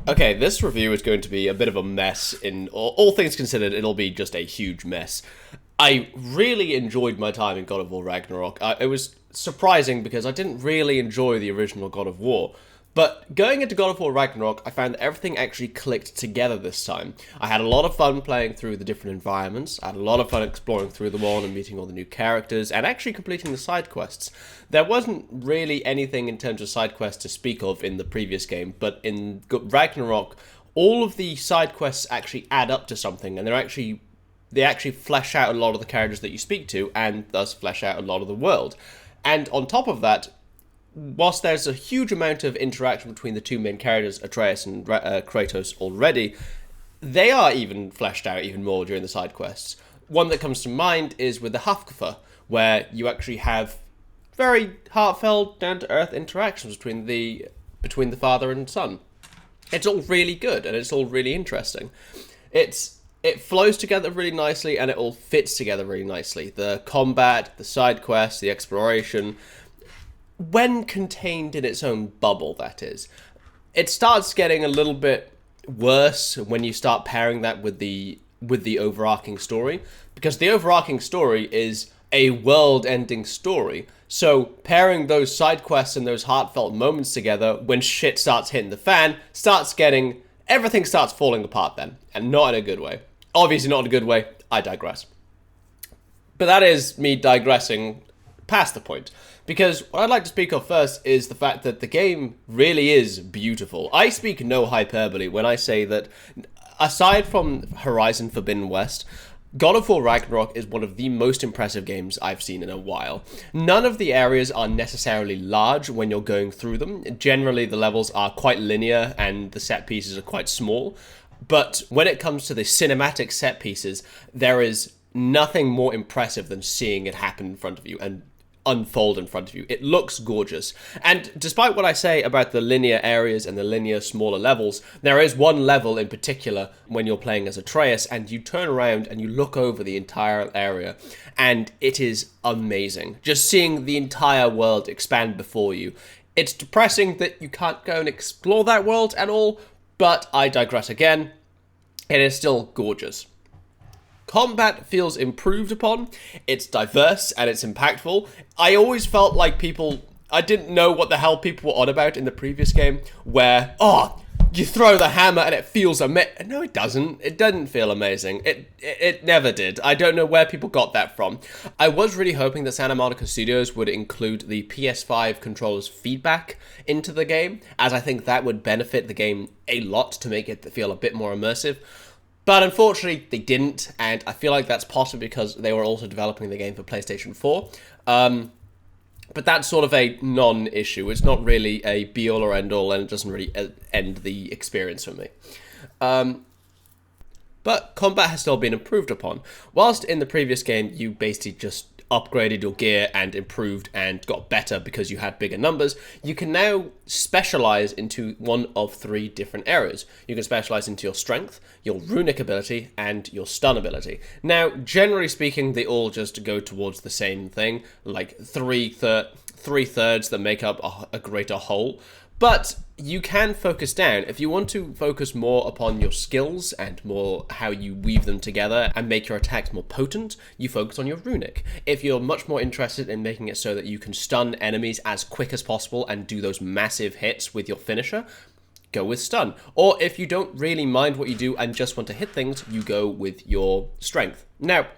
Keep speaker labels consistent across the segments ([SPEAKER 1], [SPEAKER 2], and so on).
[SPEAKER 1] Okay, this review is going to be a bit of a mess. In all things considered, it'll be just a huge mess. I really enjoyed my time in God of War Ragnarok. It was surprising because I didn't really enjoy the original God of War. But going into God of War Ragnarok, I found that everything actually clicked together this time. I had a lot of fun playing through the different environments. I had a lot of fun exploring through them all and meeting all the new characters and actually completing the side quests. There wasn't really anything in terms of side quests to speak of in the previous game, but in Ragnarok, all of the side quests actually add up to something, and they actually flesh out a lot of the characters that you speak to, and thus flesh out a lot of the world. And on top of that, whilst there's a huge amount of interaction between the two main characters, Atreus and Kratos, already, they are even fleshed out even more during the side quests. One that comes to mind is with the Hafkafa, where you actually have very heartfelt, down-to-earth interactions between the father and son. It's all really good, and it's all really interesting. It flows together really nicely, and it all fits together really nicely. The combat, the side quests, the exploration, when contained in its own bubble, that is. It starts getting a little bit worse when you start pairing that with the overarching story, because the overarching story is a world-ending story. So pairing those side quests and those heartfelt moments together when shit starts hitting the fan, everything starts falling apart then, and not in a good way. Obviously not in a good way, I digress. But that is me digressing past the point. Because what I'd like to speak of first is the fact that the game really is beautiful. I speak no hyperbole when I say that, aside from Horizon Forbidden West, God of War Ragnarok is one of the most impressive games I've seen in a while. None of the areas are necessarily large when you're going through them. Generally, the levels are quite linear and the set pieces are quite small. But when it comes to the cinematic set pieces, there is nothing more impressive than seeing it happen in front of you and unfold in front of you. It looks gorgeous. And despite what I say about the linear areas and the linear smaller levels, there is one level in particular when you're playing as Atreus and you turn around and you look over the entire area, and it is amazing. Just seeing the entire world expand before you. It's depressing that you can't go and explore that world at all, but I digress again. It is still gorgeous. Combat feels improved upon, it's diverse, and it's impactful. I always felt like I didn't know what the hell people were on about in the previous game, where, you throw the hammer and it feels amazing. No, it doesn't. It doesn't feel amazing. It never did. I don't know where people got that from. I was really hoping that Santa Monica Studios would include the PS5 controller's feedback into the game, as I think that would benefit the game a lot to make it feel a bit more immersive. But unfortunately, they didn't, and I feel like that's possibly because they were also developing the game for PlayStation 4. But that's sort of a non-issue. It's not really a be-all or end-all, and it doesn't really end the experience for me. But combat has still been improved upon. Whilst in the previous game, you basically just upgraded your gear and improved and got better because you had bigger numbers, you can now specialize into one of three different areas. You can specialize into your strength, your runic ability, and your stun ability. Now, generally speaking, they all just go towards the same thing, like three-thirds that make up a greater whole. But you can focus down. If you want to focus more upon your skills and more how you weave them together and make your attacks more potent, you focus on your runic. If you're much more interested in making it so that you can stun enemies as quick as possible and do those massive hits with your finisher, go with stun. Or if you don't really mind what you do and just want to hit things, you go with your strength. Now,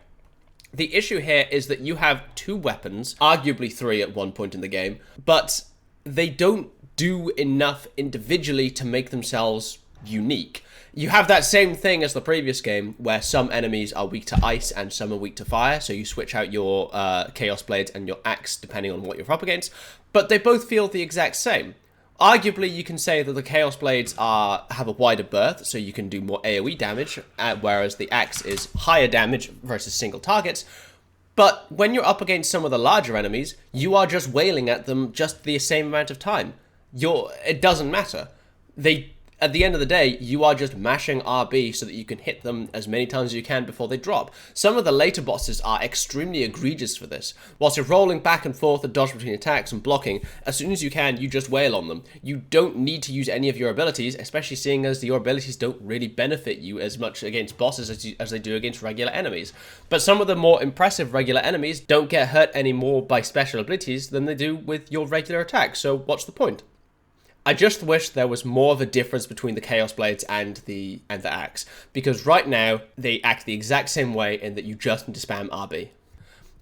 [SPEAKER 1] the issue here is that you have two weapons, arguably three at one point in the game, but they don't do enough individually to make themselves unique. You have that same thing as the previous game, where some enemies are weak to ice and some are weak to fire, so you switch out your Chaos Blades and your axe depending on what you're up against, but they both feel the exact same. Arguably, you can say that the Chaos Blades have a wider berth, so you can do more AoE damage, whereas the axe is higher damage versus single targets. But when you're up against some of the larger enemies, you are just wailing at them just the same amount of time. It doesn't matter. At the end of the day, you are just mashing RB so that you can hit them as many times as you can before they drop. Some of the later bosses are extremely egregious for this. Whilst you're rolling back and forth and dodge between attacks and blocking, as soon as you can, you just wail on them. You don't need to use any of your abilities, especially seeing as your abilities don't really benefit you as much against bosses as they do against regular enemies. But some of the more impressive regular enemies don't get hurt any more by special abilities than they do with your regular attacks, so what's the point? I just wish there was more of a difference between the Chaos Blades and the axe, because right now they act the exact same way in that you just need to spam RB.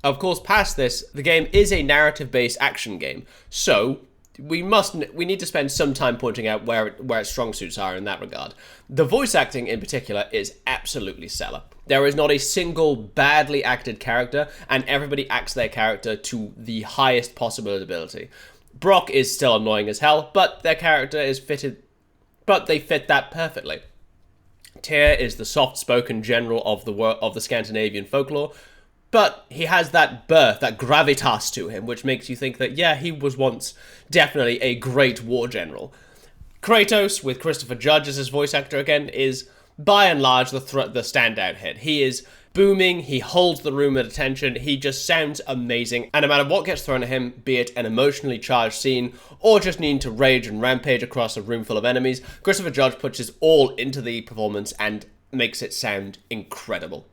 [SPEAKER 1] Of course, past this, the game is a narrative-based action game, so we need to spend some time pointing out where its strong suits are in that regard. The voice acting in particular is absolutely stellar. There is not a single badly acted character, and everybody acts their character to the highest possible ability. Brock is still annoying as hell, but their character is but they fit that perfectly. Tyr is the soft-spoken general of the Scandinavian folklore, but he has that birth, that gravitas to him, which makes you think that, yeah, he was once definitely a great war general. Kratos, with Christopher Judge as his voice actor again, is by and large the standout hit. He is booming, he holds the room at attention, he just sounds amazing, and no matter what gets thrown at him, be it an emotionally charged scene, or just needing to rage and rampage across a room full of enemies, Christopher Judge puts his all into the performance and makes it sound incredible.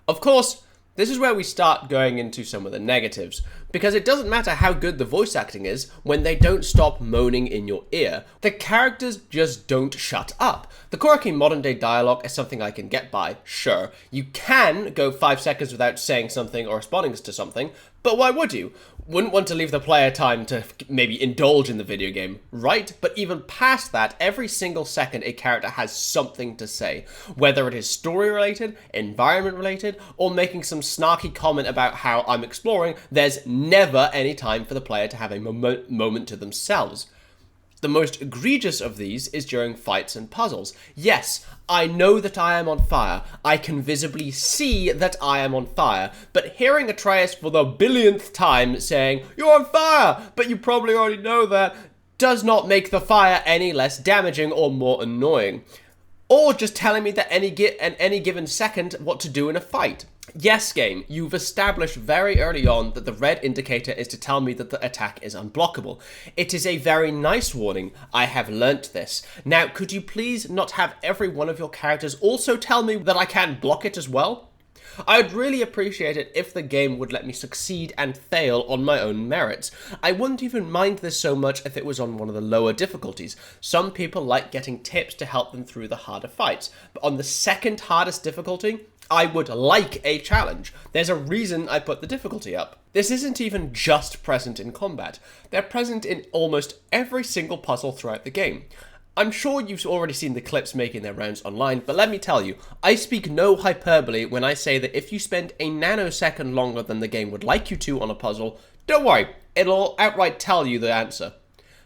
[SPEAKER 1] Of course, this is where we start going into some of the negatives, because it doesn't matter how good the voice acting is when they don't stop moaning in your ear. The characters just don't shut up. The quirky modern day dialogue is something I can get by, sure. You can go 5 seconds without saying something or responding to something, but why would you? Wouldn't want to leave the player time to maybe indulge in the video game, right? But even past that, every single second a character has something to say, whether it is story related, environment related, or making some snarky comment about how I'm exploring, there's never any time for the player to have a moment to themselves. The most egregious of these is during fights and puzzles. Yes, I know that I am on fire. I can visibly see that I am on fire. But hearing Atreus for the billionth time saying, "You're on fire," but you probably already know that, does not make the fire any less damaging or more annoying. Or just telling me that at any given second what to do in a fight. Yes, game, you've established very early on that the red indicator is to tell me that the attack is unblockable. It is a very nice warning. I have learnt this. Now, could you please not have every one of your characters also tell me that I can block it as well? I would really appreciate it if the game would let me succeed and fail on my own merits. I wouldn't even mind this so much if it was on one of the lower difficulties. Some people like getting tips to help them through the harder fights, but on the second hardest difficulty, I would like a challenge. There's a reason I put the difficulty up. This isn't even just present in combat. They're present in almost every single puzzle throughout the game. I'm sure you've already seen the clips making their rounds online, but let me tell you, I speak no hyperbole when I say that if you spend a nanosecond longer than the game would like you to on a puzzle, don't worry, it'll outright tell you the answer.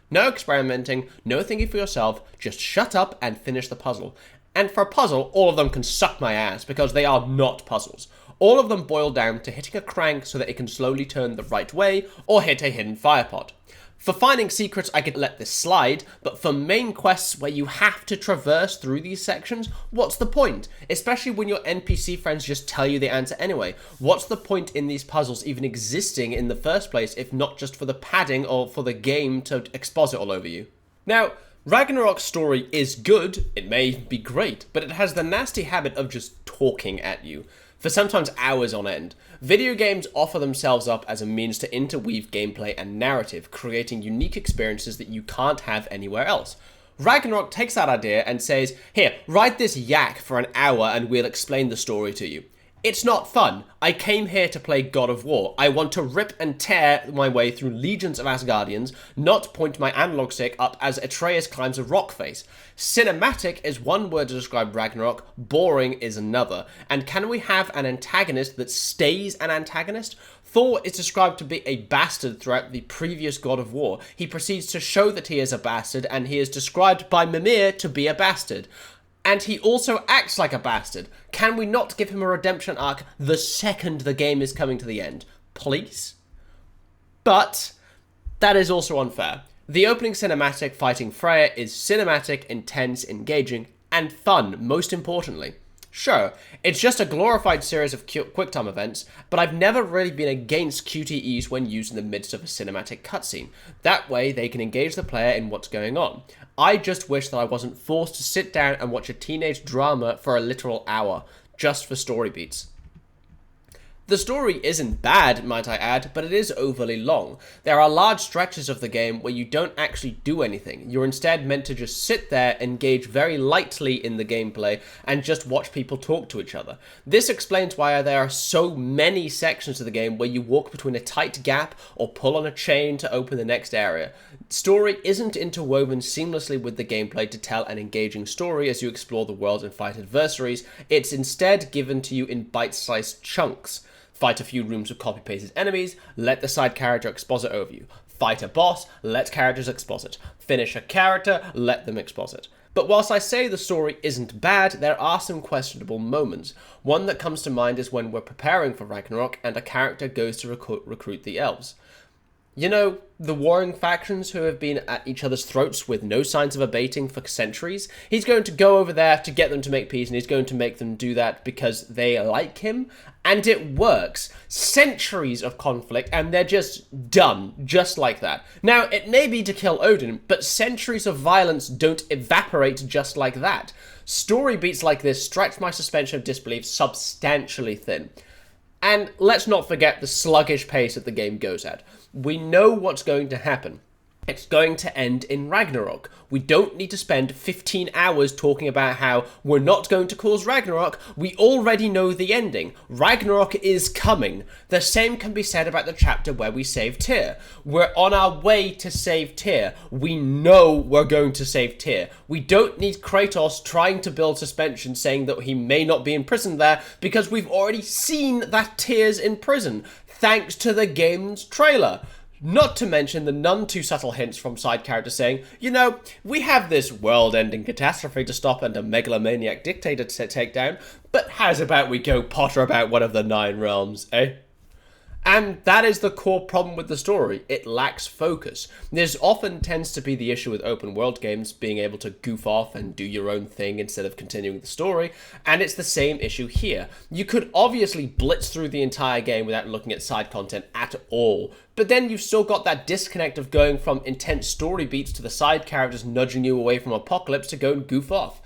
[SPEAKER 1] No experimenting, no thinking for yourself, just shut up and finish the puzzle. And for a puzzle, all of them can suck my ass, because they are not puzzles. All of them boil down to hitting a crank so that it can slowly turn the right way, or hit a hidden fire pot. For finding secrets, I could let this slide, but for main quests where you have to traverse through these sections, what's the point? Especially when your NPC friends just tell you the answer anyway. What's the point in these puzzles even existing in the first place, if not just for the padding or for the game to exposit all over you? Now, Ragnarok's story is good, it may be great, but it has the nasty habit of just talking at you, for sometimes hours on end. Video games offer themselves up as a means to interweave gameplay and narrative, creating unique experiences that you can't have anywhere else. Ragnarok takes that idea and says, "Here, write this yak for an hour and we'll explain the story to you." It's not fun. I came here to play God of War. I want to rip and tear my way through legions of Asgardians, not point my analog stick up as Atreus climbs a rock face. Cinematic is one word to describe Ragnarok, boring is another. And can we have an antagonist that stays an antagonist? Thor is described to be a bastard throughout the previous God of War. He proceeds to show that he is a bastard, and he is described by Mimir to be a bastard. And he also acts like a bastard. Can we not give him a redemption arc the second the game is coming to the end? Please? But that is also unfair. The opening cinematic fighting Freya is cinematic, intense, engaging, and fun, most importantly. Sure, it's just a glorified series of QuickTime events, but I've never really been against QTEs when used in the midst of a cinematic cutscene. That way, they can engage the player in what's going on. I just wish that I wasn't forced to sit down and watch a teenage drama for a literal hour, just for story beats. The story isn't bad, might I add, but it is overly long. There are large stretches of the game where you don't actually do anything. You're instead meant to just sit there, engage very lightly in the gameplay, and just watch people talk to each other. This explains why there are so many sections of the game where you walk between a tight gap or pull on a chain to open the next area. Story isn't interwoven seamlessly with the gameplay to tell an engaging story as you explore the world and fight adversaries. It's instead given to you in bite-sized chunks. Fight a few rooms with copy-pasted enemies, let the side character exposit over you. Fight a boss, let characters exposit. Finish a character, let them exposit. But whilst I say the story isn't bad, there are some questionable moments. One that comes to mind is when we're preparing for Ragnarok and a character goes to recruit the elves. You know, the warring factions who have been at each other's throats with no signs of abating for centuries? He's going to go over there to get them to make peace, and he's going to make them do that because they like him, and it works. Centuries of conflict, and they're just done, just like that. Now, it may be to kill Odin, but centuries of violence don't evaporate just like that. Story beats like this stretch my suspension of disbelief substantially thin. And let's not forget the sluggish pace that the game goes at. We know what's going to happen. It's going to end in Ragnarok. We don't need to spend 15 hours talking about how we're not going to cause Ragnarok. We already know the ending. Ragnarok is coming. The same can be said about the chapter where we save Tyr. We're on our way to save Tyr. We know we're going to save Tyr. We don't need Kratos trying to build suspension saying that he may not be imprisoned there because we've already seen that Tyr's in prison, thanks to the game's trailer. Not to mention the none too subtle hints from side characters saying, you know, we have this world-ending catastrophe to stop and a megalomaniac dictator to take down, but how's about we go potter about one of the 9 realms, eh? And that is the core problem with the story. It lacks focus. This often tends to be the issue with open world games, being able to goof off and do your own thing instead of continuing the story, and it's the same issue here. You could obviously blitz through the entire game without looking at side content at all, but then you've still got that disconnect of going from intense story beats to the side characters nudging you away from Apocalypse to go and goof off.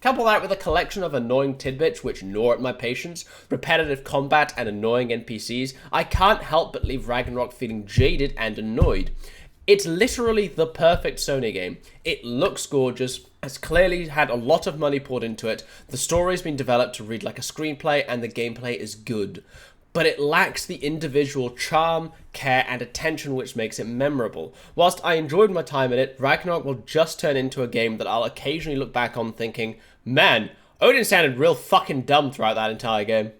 [SPEAKER 1] Couple that with a collection of annoying tidbits which gnaw at my patience, repetitive combat and annoying NPCs, I can't help but leave Ragnarok feeling jaded and annoyed. It's literally the perfect Sony game. It looks gorgeous, has clearly had a lot of money poured into it, the story's been developed to read like a screenplay, and the gameplay is good. But it lacks the individual charm, care, and attention which makes it memorable. Whilst I enjoyed my time in it, Ragnarok will just turn into a game that I'll occasionally look back on thinking, man, Odin sounded real fucking dumb throughout that entire game.